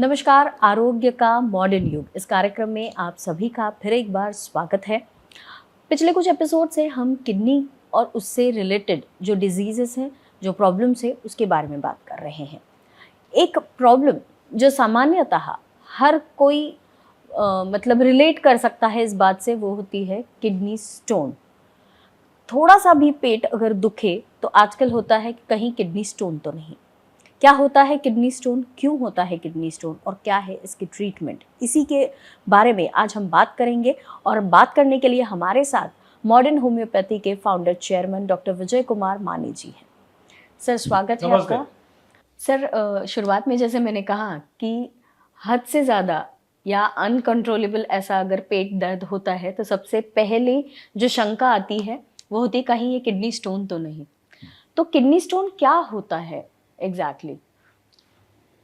नमस्कार, आरोग्य का मॉडर्न युग इस कार्यक्रम में आप सभी का फिर एक बार स्वागत है। पिछले कुछ एपिसोड से हम किडनी और उससे रिलेटेड जो डिजीजेस हैं, जो प्रॉब्लम्स है, उसके बारे में बात कर रहे हैं। एक प्रॉब्लम जो सामान्यतः हर कोई मतलब रिलेट कर सकता है इस बात से, वो होती है किडनी स्टोन। थोड़ा सा भी पेट अगर दुखे तो आजकल होता है कि कहीं किडनी स्टोन तो नहीं। क्या होता है किडनी स्टोन, क्यों होता है किडनी स्टोन और क्या है इसकी ट्रीटमेंट, इसी के बारे में आज हम बात करेंगे। और बात करने के लिए हमारे साथ मॉडर्न होम्योपैथी के founder chairman doctor Vijay Kumar मानी जी हैं। सर, स्वागत है आपका। सर, शुरुआत में जैसे मैंने कहा कि हद से ज़्यादा या अनकंट्रोलेबल ऐसा अगर पेट दर्द होता है तो सबसे पहले जो शंका आती है वो होती है कहीं ये किडनी स्टोन तो नहीं। तो किडनी स्टोन क्या होता है एग्जैक्टली?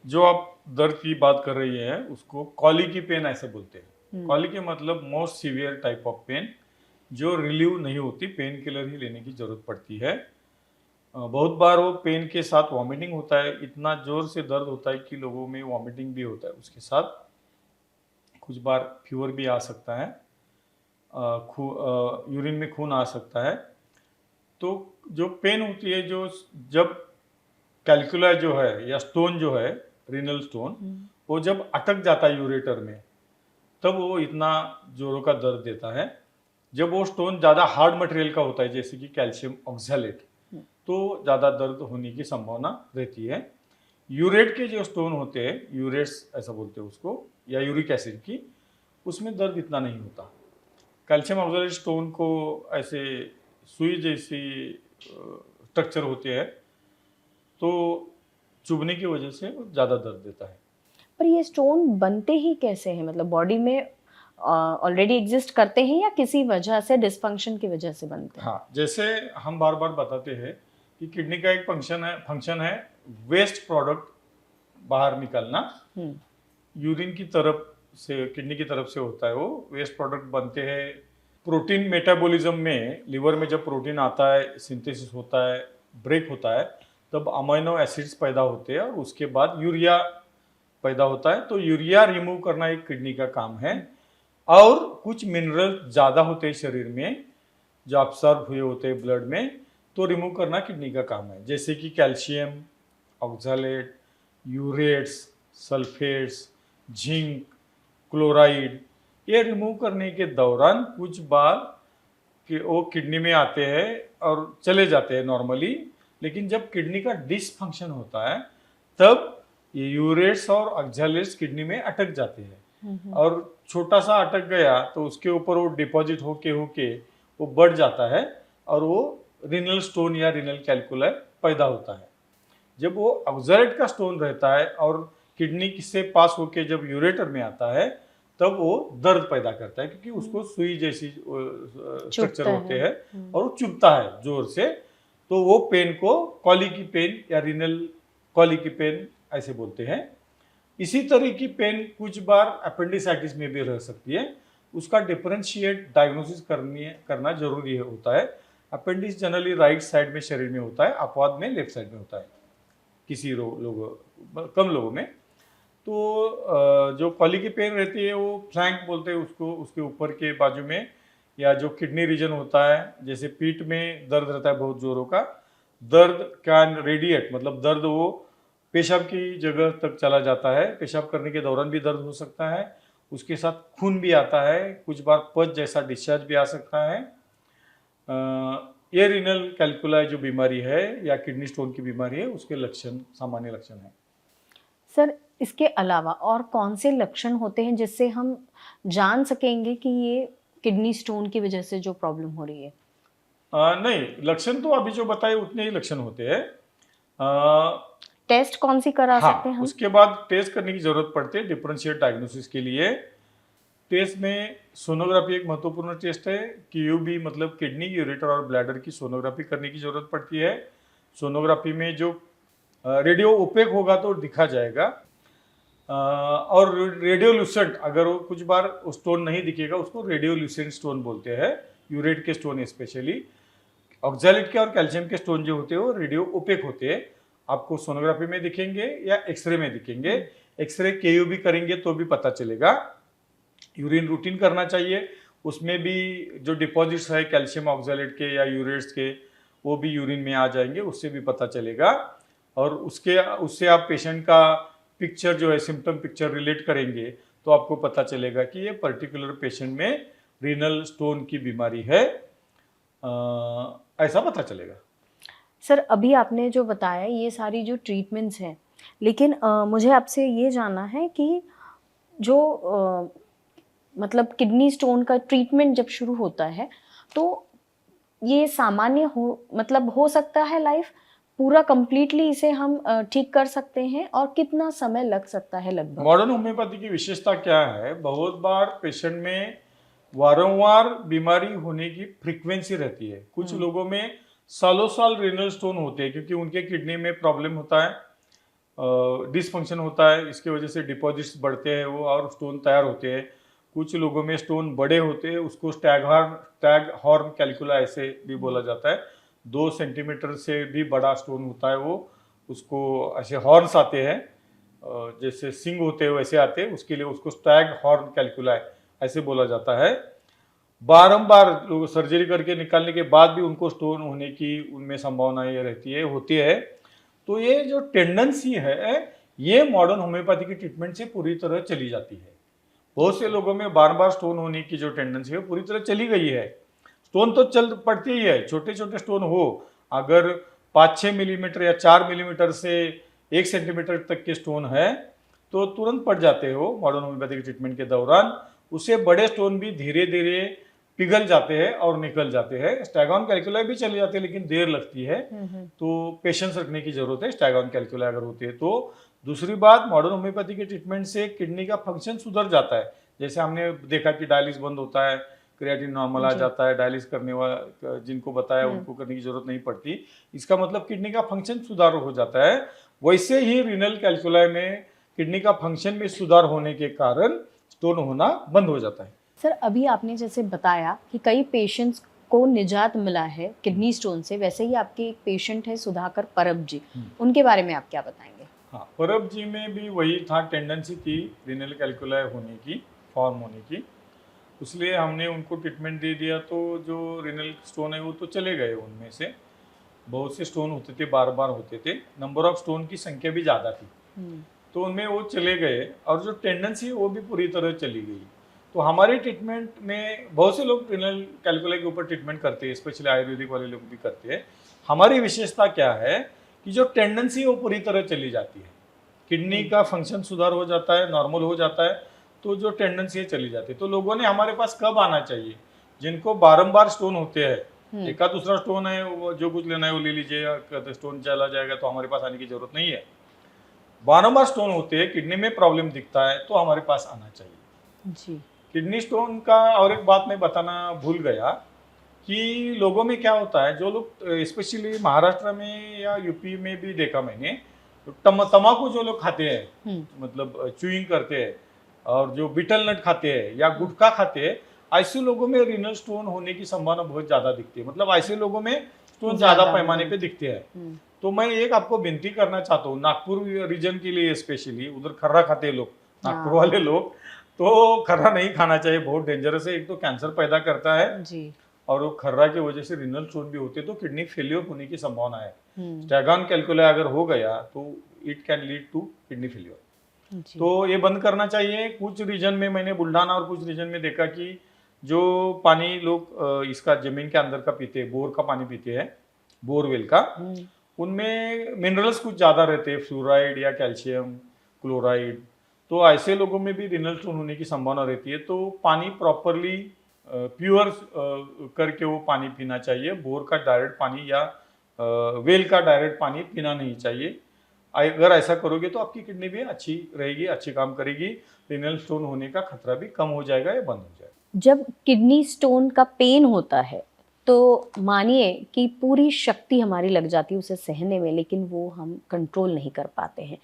जो आप दर्द की बात कर रही हैं उसको कॉलिकी पेन ऐसे बोलते हैं। कॉलिकी मतलब most severe type of pain जो रिलीव नहीं होती, पेन किलर ही लेने की जरूरत पड़ती है। बहुत बार वो पेन के साथ वॉमिटिंग होता है, इतना जोर से दर्द होता है कि लोगों में वॉमिटिंग भी होता है, उसके साथ कुछ बार फीवर भी आ सकता है, यूरिन में खून आ सकता है। तो जो पेन होती है, जो जब कैलकुला जो है या स्टोन जो है, रीनल स्टोन, वो जब अटक जाता है यूरेटर में, तब वो इतना जोरों का दर्द देता है। जब वो स्टोन ज़्यादा हार्ड मटेरियल का होता है, जैसे कि कैल्शियम ऑक्सैलेट, तो ज़्यादा दर्द होने की संभावना रहती है। यूरेट के जो स्टोन होते हैं, यूरेट्स ऐसा बोलते हैं उसको, या यूरिक एसिड की, उसमें दर्द इतना नहीं होता। कैल्शियम ऑक्सैलेट स्टोन को ऐसे सुई जैसी स्ट्रक्चर होते हैं, तो चुभने की वजह से वो ज़्यादा दर्द देता है। पर ये स्टोन बनते ही कैसे हैं? मतलब बॉडी में ऑलरेडी एग्जिस्ट करते हैं या किसी वजह से, डिसफंक्शन की वजह से बनते हैं? हाँ, जैसे हम बार बार बताते हैं कि किडनी का एक फंक्शन है वेस्ट प्रोडक्ट बाहर निकालना। यूरिन की तरफ से, किडनी की तरफ से होता है, वो वेस्ट प्रोडक्ट बनते हैं। प्रोटीन मेटाबॉलिज्म में, लिवर में जब प्रोटीन आता है, सिंथेसिस होता है, ब्रेक होता है, तब अमीनो एसिड्स पैदा होते हैं और उसके बाद यूरिया पैदा होता है। तो यूरिया रिमूव करना एक किडनी का काम है। और कुछ मिनरल ज़्यादा होते हैं शरीर में, जो ऑब्जर्व हुए होते हैं ब्लड में, तो रिमूव करना किडनी का काम है। जैसे कि calcium oxalate, urates, sulphates, zinc, chloride, ये रिमूव करने के दौरान कुछ बार कि वो किडनी में आते हैं और चले जाते हैं नॉर्मली। लेकिन जब किडनी का डिसफंक्शन होता है, तब ये यूरेट्स और ऑक्सैलेट्स किडनी में अटक जाते हैं। और छोटा सा अटक गया तो उसके ऊपर वो डिपॉजिट होके वो बढ़ जाता है और वो रीनल स्टोन या रीनल कैलकुला पैदा होता है। जब वो ऑक्सैलेट का स्टोन रहता है और किडनी से पास होके जब यूरेटर में आता है, तब वो दर्द पैदा करता है, क्योंकि उसको सुई जैसी स्ट्रक्चर होते हैं और वो चुभता है जोर से। तो वो पेन को कॉलिकी पेन या रीनल कॉलिकी पेन ऐसे बोलते हैं। इसी तरह की पेन कुछ बार अपेंडिसाइटिस में भी रह सकती है। उसका डिफरेंशिएट डायग्नोसिस करना जरूरी होता है। अपेंडिक्स जनरली राइट साइड में शरीर में होता है, अपवाद में लेफ्ट साइड में होता है, किसी कम लोगों में। तो जो कॉलिकी पेन रहती है वो फ्लैंक बोलते हैं उसको, उसके ऊपर के बाजू में, या जो किडनी रीजन होता है, जैसे पीठ में दर्द रहता है बहुत जोरों का। दर्द कैन रेडिएट, मतलब दर्द वो पेशाब की जगह तक चला जाता है, पेशाब करने के दौरान भी दर्द हो सकता है, उसके साथ खून भी आता है, कुछ बार पच जैसा डिस्चार्ज भी आ सकता है। ये रीनल कैलकुला जो बीमारी है या किडनी स्टोन की बीमारी है, उसके लक्षण सामान्य लक्षण है। सर, इसके अलावा और कौन से लक्षण होते हैं जिससे हम जान सकेंगे कि ये किडनी स्टोन की वजह से जो प्रॉब्लम हो रही है? नहीं, लक्षण तो अभी जो बताए उतने ही लक्षण होते हैं। टेस्ट कौन सी करा सकते हैं हम? उसके बाद टेस्ट करने की जरूरत पड़ती है डिफरेंशिएट डायग्नोसिस के लिए। टेस्ट में सोनोग्राफी एक महत्वपूर्ण टेस्ट है। क्यूबी मतलब किडनी, यूरेटर और ब्लैडर की सोनोग्राफी करने की जरूरत पड़ती है। सोनोग्राफी में जो रेडियो ओपेक होगा तो दिखा जाएगा, और रेडियोल्यूसेंट, अगर वो कुछ बार स्टोन नहीं दिखेगा उसको रेडियोल्यूसेंट स्टोन बोलते हैं। यूरेट के स्टोन स्पेशली, ऑक्सैलेट के और कैल्शियम के स्टोन जो होते हैं वो रेडियो ओपेक होते हैं, आपको सोनोग्राफी में दिखेंगे या एक्सरे में दिखेंगे। एक्सरे केयू भी करेंगे तो भी पता चलेगा। यूरिन रूटीन करना चाहिए, उसमें भी जो डिपॉजिट्स है कैल्शियम ऑक्सैलेट के या यूरेट्स के वो भी यूरिन में आ जाएंगे, उससे भी पता चलेगा। और उससे आप पेशेंट का पिक्चर जो है सिम्टम पिक्चर रिलेट करेंगे तो आपको पता चलेगा कि ये पर्टिकुलर पेशेंट में रीनल स्टोन की बीमारी है, ऐसा पता चलेगा। सर अभी आपने जो बताया ये सारी जो ट्रीटमेंट्स हैं, लेकिन मुझे आपसे ये जानना है कि जो मतलब किडनी स्टोन का ट्रीटमेंट जब शुरू होता है तो ये सामान्य हो सकता है लाइफ पूरा कंप्लीटली इसे हम ठीक कर सकते हैं, और कितना समय लग सकता है लगभग? मॉडर्न होम्योपैथी की विशेषता क्या है, बहुत बार पेशेंट में वारंवार बीमारी होने की फ्रीक्वेंसी रहती है। कुछ लोगों में सालों साल रीनल स्टोन होते हैं क्योंकि उनके किडनी में प्रॉब्लम होता है, डिसफंक्शन होता है, इसकी वजह से डिपॉजिट्स बढ़ते हैं वो और स्टोन तैयार होते हैं। कुछ लोगों में स्टोन बड़े होते हैं, उसको स्टैग हॉर्न कैल्कुला ऐसे भी बोला जाता है। 2 सेंटीमीटर से भी बड़ा स्टोन होता है वो, उसको ऐसे हॉर्न्स आते हैं, जैसे सिंग होते हैं वैसे आते हैं, उसके लिए उसको स्टैग हॉर्न कैल्कुला ऐसे बोला जाता है। बारंबार लोग सर्जरी करके निकालने के बाद भी उनको स्टोन होने की उनमें संभावना ये रहती है होती है। तो ये जो टेंडेंसी है ये मॉडर्न होम्योपैथी की ट्रीटमेंट से पूरी तरह चली जाती है। बहुत से लोगों में बार बार स्टोन होने की जो टेंडेंसी है पूरी तरह चली गई है। स्टोन तो चल पड़ती ही है, छोटे छोटे स्टोन हो, अगर 5-6 मिलीमीटर या 4 मिलीमीटर से 1 सेंटीमीटर तक के स्टोन है तो तुरंत पड़ जाते हो मॉडर्न होम्योपैथिक ट्रीटमेंट के दौरान। उससे बड़े स्टोन भी धीरे धीरे पिघल जाते हैं और निकल जाते हैं। स्टैगॉन कैल्कुला भी चले जाते हैं लेकिन देर लगती है, तो पेशेंस रखने की जरूरत है स्टैगॉन कैल्कुला अगर होती है तो। दूसरी बात, मॉडर्न होम्योपैथी के ट्रीटमेंट से किडनी का फंक्शन सुधर जाता है। जैसे हमने देखा कि डायलिस बंद होता है, क्रिएटिन नॉर्मल आ जाता है, डायलिस करने वाला जिनको बताया उनको करने की जरूरत नहीं पड़ती, इसका मतलब किडनी का फंक्शन सुधार हो जाता है। वैसे ही रीनल कैल्कुला में किडनी का फंक्शन में सुधार होने के कारण स्टोन होना बंद हो जाता है। सर अभी आपने जैसे बताया कि कई पेशेंट्स को निजात मिला है किडनी स्टोन से, वैसे ही आपके एक पेशेंट है सुधाकर परब जी, उनके बारे में आप क्या बताएंगे? हाँ, परब जी में भी वही था, टेंडेंसी थी रीनल कैल्कुला होने की, फॉर्म होने की, इसलिए हमने उनको ट्रीटमेंट दे दिया तो जो रीनल स्टोन है वो तो चले गए। उनमें से बहुत से स्टोन होते थे, बार बार होते थे, नंबर ऑफ स्टोन की संख्या भी ज़्यादा थी, तो उनमें वो चले गए और जो टेंडेंसी वो भी पूरी तरह चली गई। तो हमारे ट्रीटमेंट में बहुत से लोग रीनल कैल्कुला के ऊपर ट्रीटमेंट करते हैं, स्पेशली आयुर्वेदिक वाले लोग भी करते हैं। हमारी विशेषता क्या है कि जो टेंडेंसी वो पूरी तरह चली जाती है, किडनी का फंक्शन सुधार हो जाता है, नॉर्मल हो जाता है, तो जो टेंडेंसी है चली जाती है। तो लोगों ने हमारे पास कब आना चाहिए, जिनको बारंबार स्टोन होते हैं, एक दूसरा स्टोन है वो जो कुछ लेना है वो ले लीजिए, स्टोन चला जाएगा तो हमारे पास आने की जरूरत नहीं है। बारंबार स्टोन होते हैं, किडनी में प्रॉब्लम दिखता है तो हमारे पास आना चाहिए जी। किडनी स्टोन का और एक बात मैं बताना भूल गया कि लोगों में क्या होता है, जो लोग स्पेशली महाराष्ट्र में या यूपी में भी देखा मैंने, तम्बाकू जो लोग खाते हैं, मतलब च्यूइंग करते हैं और जो बीटल नट खाते हैं या गुटखा खाते हैं, ऐसे लोगों में रीनल स्टोन होने की संभावना बहुत ज्यादा दिखती है। मतलब ऐसे लोगों में स्टोन ज्यादा पैमाने पे दिखते हैं। तो मैं एक आपको विनती करना चाहता हूँ, नागपुर रीजन के लिए स्पेशली, उधर खर्रा खाते हैं लोग, नागपुर वाले लोग, तो खर्रा नहीं खाना चाहिए, बहुत डेंजरस है, एक तो कैंसर पैदा करता है जी। और वो खर्रा की वजह से रीनल स्टोन भी होते हैं तो किडनी फेलियर होने की संभावना है। स्टैगॉन कैल्कुला अगर हो गया तो it can lead to kidney failure, तो ये बंद करना चाहिए। कुछ रीजन में मैंने बुल्ढाना और कुछ रीजन में देखा कि जो पानी लोग इसका जमीन के अंदर का पीते हैं, बोर का पानी पीते हैं, बोरवेल का, उनमें मिनरल्स कुछ ज्यादा रहते हैं, फ्लोराइड या कैल्शियम क्लोराइड, तो ऐसे लोगों में भी रीनल स्टोन होने की संभावना रहती है। तो पानी प्रॉपरली प्योर करके वो पानी पीना चाहिए, बोर का डायरेक्ट पानी या वेल का डायरेक्ट पानी पीना नहीं चाहिए। अगर ऐसा करोगे तो आपकी किडनी भी अच्छी रहेगी, अच्छी काम करेगी, रीनल स्टोन होने का खतरा भी कम हो जाएगा या बंद हो जाएगा। जब किडनी स्टोन का पेन होता है तो मानिए कि पूरी शक्ति हमारी लग जाती है उसे सहने में, लेकिन वो हम कंट्रोल नहीं कर पाते हैं।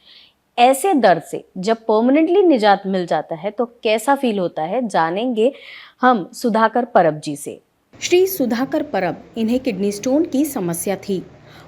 ऐसे दर्द से जब परमानेंटली निजात मिल जाता है तो कैसा फील होता है, जानेंगे हम सुधाकर परब जी से। श्री सुधाकर परब, इन्हें किडनी स्टोन की समस्या थी।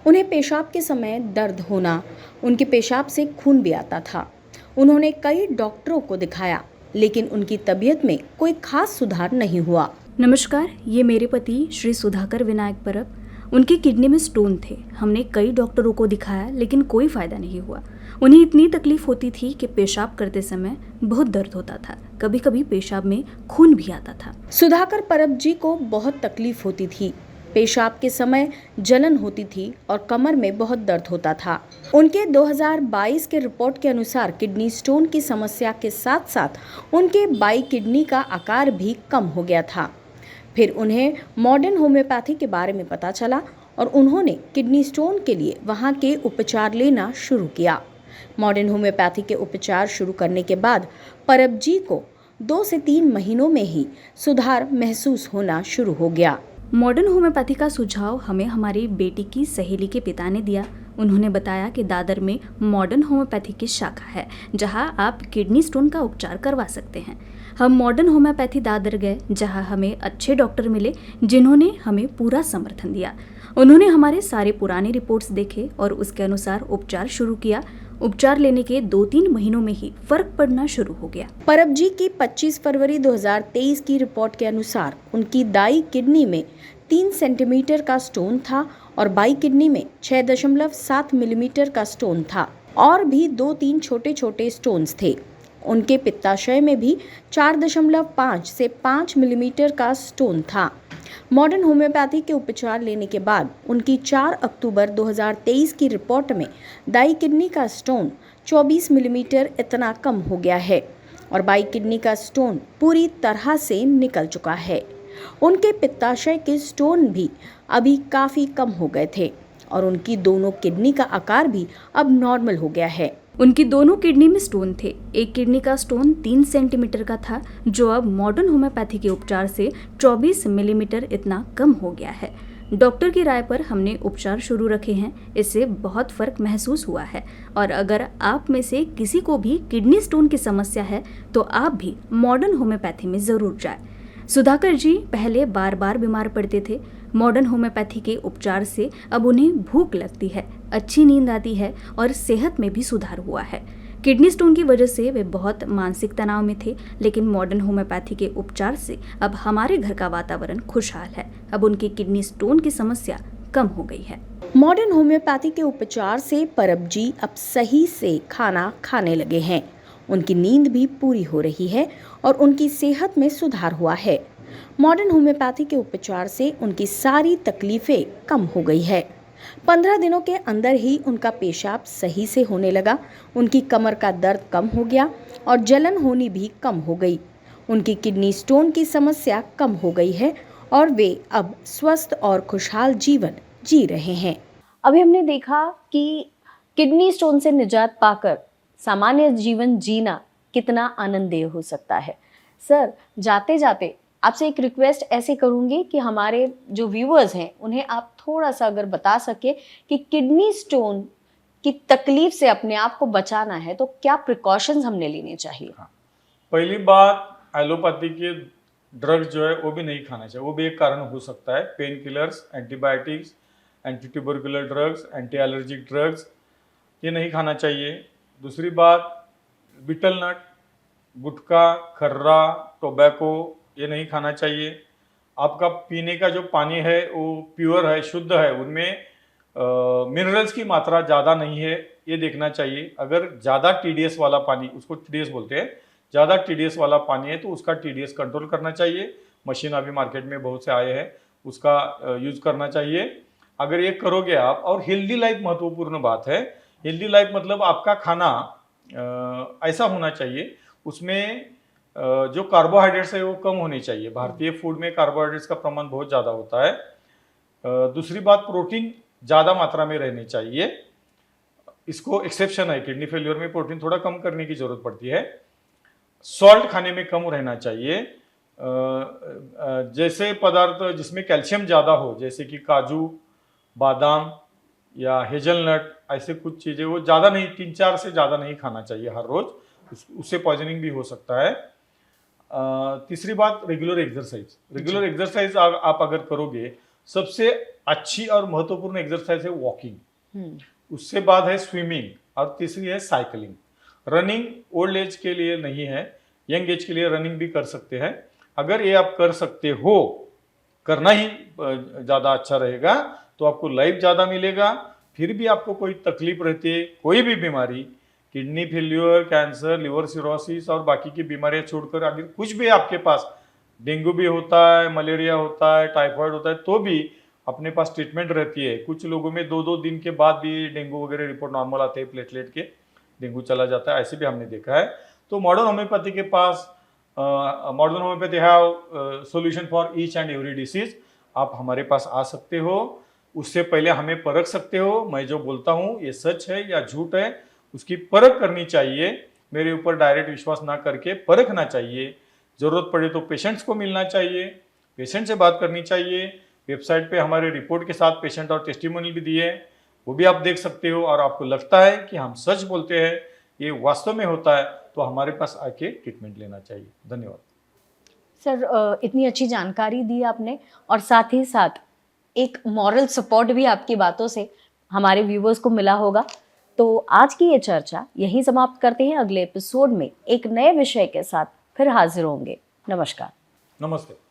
उन्हें पेशाब के समय दर्द होना, उनके पेशाब से खून भी आता था। उन्होंने कई डॉक्टरों को दिखाया, लेकिन उनकी तबीयत में कोई खास सुधार नहीं हुआ। नमस्कार, ये मेरे पति श्री सुधाकर विनायक परब। उनकी किडनी में स्टोन थे। हमने कई डॉक्टरों को दिखाया, लेकिन कोई फायदा नहीं हुआ। उन्हें इतनी तकलीफ होती थी कि पेशाब करते समय बहुत दर्द होता था। कभी कभी पेशाब में खून भी आता था। सुधाकर परब जी को बहुत तकलीफ होती थी। पेशाब के समय जलन होती थी और कमर में बहुत दर्द होता था। उनके 2022 के रिपोर्ट के अनुसार किडनी स्टोन की समस्या के साथ साथ उनके बाई किडनी का आकार भी कम हो गया था। फिर उन्हें मॉडर्न होम्योपैथी के बारे में पता चला और उन्होंने किडनी स्टोन के लिए वहां के उपचार लेना शुरू किया। मॉडर्न होम्योपैथी के उपचार शुरू करने के बाद परब जी को 2 से 3 महीनों में ही सुधार महसूस होना शुरू हो गया। मॉडर्न होम्योपैथी का सुझाव हमें हमारी बेटी की सहेली के पिता ने दिया। उन्होंने बताया कि दादर में मॉडर्न होम्योपैथी की शाखा है, जहां आप किडनी स्टोन का उपचार करवा सकते हैं। हम मॉडर्न होम्योपैथी दादर गए, जहां हमें अच्छे डॉक्टर मिले, जिन्होंने हमें पूरा समर्थन दिया। उन्होंने हमारे सारे पुराने रिपोर्ट्स देखे और उसके अनुसार उपचार शुरू किया। उपचार लेने के 2-3 महीनों में ही फर्क पड़ना शुरू हो गया। परब जी की 25 फरवरी 2023 की रिपोर्ट के अनुसार उनकी दाई किडनी में 3 सेंटीमीटर का स्टोन था और बाई किडनी में 6.7 मिलीमीटर का स्टोन था और भी 2-3 छोटे छोटे स्टोन्स थे। उनके पित्ताशय में भी 4.5 से 5 मिलीमीटर का स्टोन था। मॉडर्न होम्योपैथी के उपचार लेने के बाद उनकी 4 अक्टूबर 2023 की रिपोर्ट में दाई किडनी का स्टोन 24 मिलीमीटर इतना कम हो गया है और बाई किडनी का स्टोन पूरी तरह से निकल चुका है। उनके पित्ताशय के स्टोन भी अभी काफ़ी कम हो गए थे और उनकी दोनों किडनी का आकार भी अब नॉर्मल हो गया है। उनकी दोनों किडनी में स्टोन थे। एक किडनी का स्टोन 3 सेंटीमीटर का था, जो अब मॉडर्न होम्योपैथी के उपचार से 24 मिलीमीटर इतना कम हो गया है। डॉक्टर की राय पर हमने उपचार शुरू रखे हैं। इससे बहुत फर्क महसूस हुआ है और अगर आप में से किसी को भी किडनी स्टोन की समस्या है तो आप भी मॉडर्न होम्योपैथी में ज़रूर जाएं। सुधाकर जी पहले बार बार बीमार पड़ते थे। मॉडर्न होम्योपैथी के उपचार से अब उन्हें भूख लगती है, अच्छी नींद आती है और सेहत में भी सुधार हुआ है। किडनी स्टोन की वजह से वे बहुत मानसिक तनाव में थे, लेकिन मॉडर्न होम्योपैथी के उपचार से अब हमारे घर का वातावरण खुशहाल है। अब उनकी किडनी स्टोन की समस्या कम हो गई है। मॉडर्न होम्योपैथी के उपचार से परब जी अब सही से खाना खाने लगे हैं। उनकी नींद भी पूरी हो रही है और उनकी सेहत में सुधार हुआ है। मॉडर्न होम्योपैथी के उपचार से उनकी सारी तकलीफें कम हो गई है। 15 दिनों के अंदर ही उनका पेशाब सही से होने लगा, उनकी कमर का दर्द कम हो गया और जलन होनी भी कम हो गई। उनकी किडनी स्टोन की समस्या कम हो गई है और वे अब स्वस्थ और खुशहाल जीवन जी रहे हैं। अभी हमने देखा कि किडनी स्टोन से निजात पाकर सामान्य जीवन जीना कितना आनंददेय हो सकता है। सर, जाते जाते आपसे एक रिक्वेस्ट ऐसे करूंगी कि हमारे जो व्यूअर्स हैं उन्हें आप थोड़ा सा अगर बता सके कि किडनी स्टोन की तकलीफ से अपने आप को बचाना है तो क्या प्रिकॉशंस हमने लेने चाहिए? पहली बात, एलोपैथी के ड्रग्स जो है वो भी नहीं खाना चाहिए। वो भी एक कारण हो सकता है। Pain killers, antibiotics, anti tubercular drugs, anti allergic drugs, ये नहीं खाना चाहिए। दूसरी बात, बीटल नट, गुटखा, खर्रा, टोबैको, ये नहीं खाना चाहिए। आपका पीने का जो पानी है वो प्योर है, शुद्ध है, उनमें मिनरल्स की मात्रा ज़्यादा नहीं है, ये देखना चाहिए। अगर ज़्यादा टीडीएस वाला पानी, उसको टीडीएस बोलते हैं, ज़्यादा टीडीएस वाला पानी है तो उसका टीडीएस कंट्रोल करना चाहिए। मशीन अभी मार्केट में बहुत से आए हैं, उसका यूज़ करना चाहिए। अगर ये करोगे आप, और हेल्दी लाइफ महत्वपूर्ण बात है। हेल्दी लाइफ मतलब आपका खाना ऐसा होना चाहिए, उसमें जो कार्बोहाइड्रेट्स है वो कम होने चाहिए। भारतीय फूड में कार्बोहाइड्रेट्स का प्रमाण बहुत ज़्यादा होता है। दूसरी बात, प्रोटीन ज़्यादा मात्रा में रहनी चाहिए। इसको एक्सेप्शन है, किडनी फेलियर में प्रोटीन थोड़ा कम करने की जरूरत पड़ती है। सॉल्ट खाने में कम रहना चाहिए। जैसे पदार्थ जिसमें कैल्शियम ज़्यादा हो, जैसे कि काजू, बादाम या हेजलनट, ऐसे कुछ चीज़ें वो ज़्यादा नहीं, 3-4 से ज़्यादा नहीं खाना चाहिए हर रोज़, उससे पॉइजनिंग भी हो सकता है। तीसरी बात, रेगुलर एक्सरसाइज। रेगुलर एक्सरसाइज आप अगर करोगे, सबसे अच्छी और महत्वपूर्ण एक्सरसाइज है वॉकिंग, उससे बाद है स्विमिंग और तीसरी है साइकिलिंग। रनिंग ओल्ड एज के लिए नहीं है, यंग एज के लिए रनिंग भी कर सकते हैं। अगर ये आप कर सकते हो, करना ही ज़्यादा अच्छा रहेगा, तो आपको लाइफ ज़्यादा मिलेगा। फिर भी आपको कोई तकलीफ रहती है, कोई भी बीमारी, kidney failure, cancer, liver cirrhosis और बाकी की बीमारियां छोड़कर अगर कुछ भी आपके पास, डेंगू भी होता है, मलेरिया होता है, टाइफाइड होता है, तो भी अपने पास ट्रीटमेंट रहती है। कुछ लोगों में 2-2 दिन के बाद भी डेंगू वगैरह रिपोर्ट नॉर्मल आते हैं, प्लेटलेट के, डेंगू चला जाता है, ऐसे भी हमने देखा है। तो मॉडर्न होम्योपैथी के पास modern homeopathy have solution for each and every disease. आप हमारे पास आ सकते हो, उससे पहले हमें परख सकते हो। मैं जो बोलता हूँ ये सच है या झूठ है, उसकी परख करनी चाहिए। मेरे ऊपर डायरेक्ट विश्वास ना करके परखना चाहिए। ज़रूरत पड़े तो पेशेंट्स को मिलना चाहिए, पेशेंट से बात करनी चाहिए। वेबसाइट पे हमारे रिपोर्ट के साथ पेशेंट और टेस्टिमोनियल भी दिए, वो भी आप देख सकते हो। और आपको लगता है कि हम सच बोलते हैं, ये वास्तव में होता है, तो हमारे पास आके ट्रीटमेंट लेना चाहिए। धन्यवाद सर, इतनी अच्छी जानकारी दी आपने, और साथ ही साथ एक मॉरल सपोर्ट भी आपकी बातों से हमारे व्यूवर्स को मिला होगा। तो आज की ये चर्चा यहीं समाप्त करते हैं। अगले एपिसोड में एक नए विषय के साथ फिर हाजिर होंगे। नमस्कार। नमस्ते।